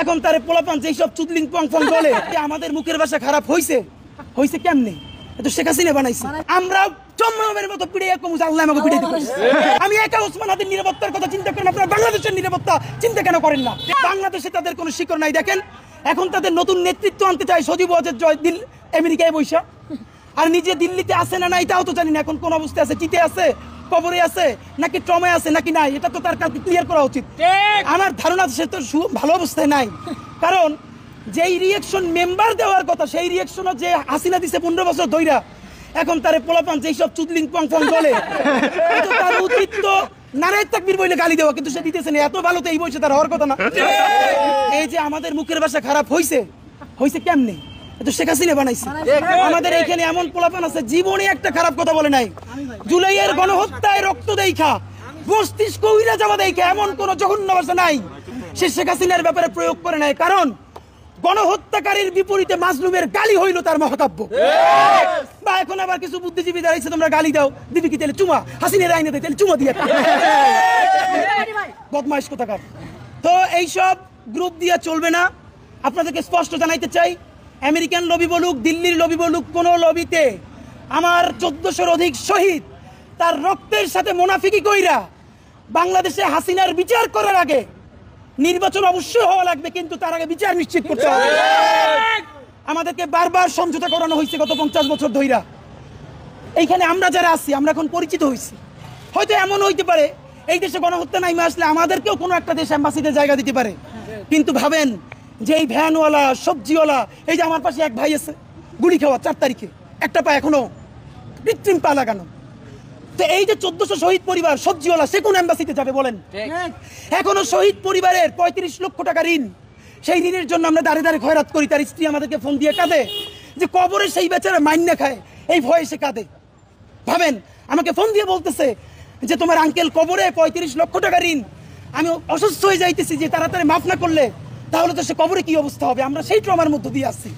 এখন তারে পোলাপান যেই সব চুদলিং পং ফং বলে আমাদের মুখের ভাষা খারাপ হইছে হইছে কেমনে তো শেখ হাসিনা বানাইছে আমরা চম্মের মতো পিড়িয়ে কমু আল্লাহ আমাকে পিড়িয়ে দিবে আমি একা ওসমান হাদির নিরাপত্তার কথা চিন্তা করেন আপনারা বাংলাদেশের নিরাপত্তা চিন্তা কেন করেন না বাংলাদেশে তাদের কোনো শিকড় নাই দেখেন এখন তাদের নতুন নেতৃত্ব আনতে চায় সজীব ওয়াজেদ জয় দিল আমেরিকায় বৈশা আর নিজে দিল্লিতে আছে না নাই তাও তো জানি না এখন কোন অবস্থায় আছে চিতে আছে কবরে আছে নাকি ট্রমায় আছে নাকি নাই এটা তো তার কাছে ক্লিয়ার করা উচিত আমার ধারণা সে তো ভালো অবস্থায় নাই কারণ যেই রিঅ্যাকশন মেম্বার দেওয়ার কথা সেই রিঅ্যাকশনও যে হাসিনা দিছে 15 বছর ধইরা এখন তারে পোলাপান যেই সব চুদলিং পং ফং বলে তার উচিত তো নারায়ণ তাকবীর বলে গালি দেওয়া কিন্তু সে দিতেছে না এত ভালো তো এই বয়সে তার হওয়ার কথা না এই যে আমাদের মুখের ভাষা খারাপ হইছে হইছে কেমনে তো শেখ হাসিনা বানাইছে আমাদের এইখানে এমন পোলাপান আছে জীবনে একটা খারাপ কথা বলে নাই জুলাইয়ের গণহত্যায় রক্ত দেইখা মস্তিষ্ক উইরা যাওয়া দেইখা এমন কোন জঘন্য ভাষা নাই সে শেখ হাসিনার ব্যাপারে প্রয়োগ করে নাই কারণ গণহত্যাকারীর বিপরীতে মাজলুমের গালি হইল তার মহাকাব্য বা এখন আবার কিছু বুদ্ধিজীবী দাঁড়াইছে তোমরা গালি দাও দিবি কি তাহলে চুমা হাসিনের আইনে দেয় তাহলে চুমা দিয়ে বদমাইশ কোথাকার তো এইসব গ্রুপ দিয়ে চলবে না আপনাদেরকে স্পষ্ট জানাইতে চাই আমেরিকান লবি বলুক দিল্লির লবি বলুক কোন লবিতে আমার 1400-র অধিক শহীদ তার রক্তের সাথে মুনাফিকি কইরা বাংলাদেশে হাসিনার বিচার করার আগে নির্বাচন অবশ্যই হওয়া লাগবে কিন্তু তার আগে বিচার নিশ্চিত করতে হবে আমাদেরকে বারবার সমঝোতা করানো হয়েছে গত 50 বছর ধইরা এইখানে আমরা যারা আছি আমরা এখন পরিচিত হয়েছি হয়তো এমন হইতে পারে এই দেশে গণহত্যা নাইমে আসলে আমাদেরকেও কোনো একটা দেশ অ্যাম্বাসিতে জায়গা দিতে পারে কিন্তু ভাবেন যে এই ভ্যানওয়ালা সবজিওয়ালা এই যে আমার পাশে এক ভাই আছে গুলি খাওয়া 4 তারিখে একটা পা এখনো কৃত্রিম পা লাগানো তো এই যে 1400 শহীদ পরিবার সবজিওয়ালা সে কোন অ্যাম্বাসিতে যাবে বলেন এখনো শহীদ পরিবারের 35 লক্ষ টাকা ঋণ সেই ঋণের জন্য আমরা দাঁড়ে দাঁড়ে খয়রাত করি তার স্ত্রী আমাদেরকে ফোন দিয়ে কাঁদে যে কবরে সেই বেচারা মাইন্না খায় এই ভয়ে সে কাঁদে ভাবেন আমাকে ফোন দিয়ে বলতেছে যে তোমার আঙ্কেল কবরে 35 লক্ষ টাকা ঋণ আমি অসুস্থ হয়ে যাইতেছি যে তাড়াতাড়ি মাফ না করলে তাহলে তো সে কবরে কি অবস্থা হবে আমরা সেই ট্রমার মধ্য দিয়ে আসছি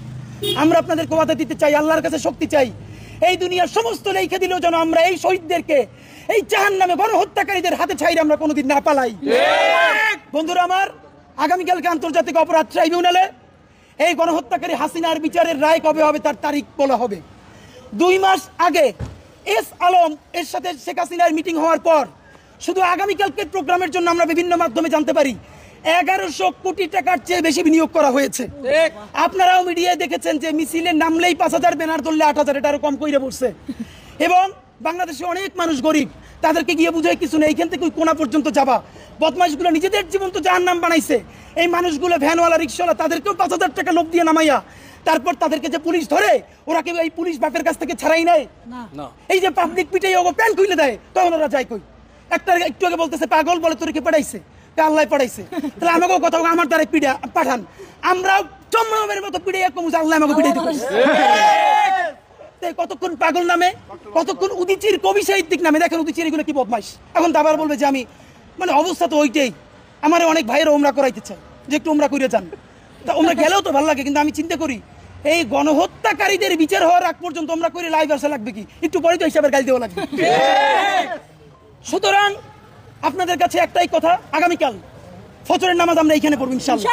আমরা আপনাদের কথা দিতে চাই আল্লাহর কাছে শক্তি চাই এই দুনিয়ার সমস্ত লেখে দিলেও যেন আমরা এই শহীদদেরকে এই জাহান্নামে গণহত্যাকারীদের হাতে ছাইরে আমরা কোনোদিন না পালাই বন্ধুরা আমার আগামীকালকে আন্তর্জাতিক অপরাধ ট্রাইব্যুনালে এই গণহত্যাকারী হাসিনার বিচারের রায় কবে হবে তার তারিখ বলা হবে 2 মাস আগে এস আলম এর সাথে শেখ হাসিনার মিটিং হওয়ার পর শুধু আগামীকালকে প্রোগ্রামের জন্য আমরা বিভিন্ন মাধ্যমে জানতে পারি 1100 কোটি টাকার চেয়ে বেশি বিনিয়োগ করা হয়েছে আপনারাও মিডিয়ায় দেখেছেন যে মিছিলে নামলেই 5000 ব্যানার ধরলে 8000 এটারও কম কইরা পড়ছে এবং বাংলাদেশে অনেক মানুষ গরিব তাদেরকে গিয়ে বুঝায় কিছু নেই এখান থেকে কোনা পর্যন্ত যাবা বদমাইশগুলো নিজেদের জীবন তো জাহান্নাম বানাইছে এই মানুষগুলো ভ্যানওয়ালা রিক্সাওয়ালা তাদেরকেও 5000 টাকা লোভ দিয়ে নামাইয়া তারপর তাদেরকে যে পুলিশ ধরে ওরা কি এই পুলিশ বাপের কাছ থেকে ছাড়াই নেয় না এই যে পাবলিক পিটাই ওগো প্যান খুলে দেয় তখন ওরা যায় কই একটা একটু আগে বলতেছে পাগল বলে তোরে কে পাঠাইছে আল্লাহ পাঠাইছে তাহলে আমাকেও কথা আমার দ্বারা পিড়া পাঠান আমরা চম্মের মতো পিড়িয়ে কমু আল্লাহ আমাকে পিড়াই দিবে কতক্ষণ পাগল নামে কতক্ষণ উদিচির কবি সাহিত্যিক নামে দেখেন উদিচির এগুলো কি বদমাইশ এখন তো আবার বলবে যে আমি মানে অবস্থা তো ওইটাই আমার অনেক ভাইয়েরা ওমরা করাইতে চায় যে একটু ওমরা করে যান তা ওমরা গেলেও তো ভালো লাগে কিন্তু আমি চিন্তা করি এই গণহত্যাকারীদের বিচার হওয়ার আগ পর্যন্ত আমরা করে লাইভ আসা লাগবে কি একটু পরে তো হিসাবের গাল দেওয়া লাগবে সুতরাং আপনাদের কাছে একটাই কথা আগামীকাল ফজরের নামাজ আমরা এখানে পড়ব ইনশাআল্লাহ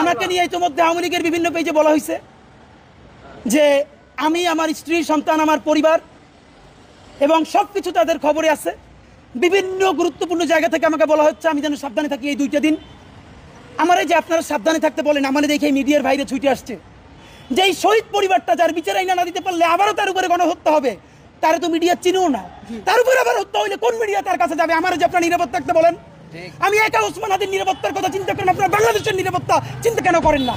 আমাকে নিয়ে ইতিমধ্যে আওয়ামী লীগের বিভিন্ন পেজে বলা হয়েছে যে আমি আমার স্ত্রী সন্তান আমার পরিবার এবং সবকিছু তাদের খবরে আছে বিভিন্ন গুরুত্বপূর্ণ জায়গা থেকে আমাকে বলা হচ্ছে আমি যেন সাবধানে থাকি এই 2টা দিন আমার এই যে আপনারা সাবধানে থাকতে বলেন আমার দেখে মিডিয়ার বাইরে ছুটে আসছে যে এই শহীদ পরিবারটা যার বিচার আইনা না দিতে পারলে আবারও তার উপরে গণহত্যা হবে তারে তো মিডিয়া চিনেও না তার উপরে আবার হত্যা হইলে কোন মিডিয়া তার কাছে যাবে আমার যে আপনারা নিরাপদ থাকতে বলেন আমি একা ওসমান হাদির নিরাপত্তার কথা চিন্তা করেন আপনারা বাংলাদেশের নিরাপত্তা চিন্তা কেন করেন না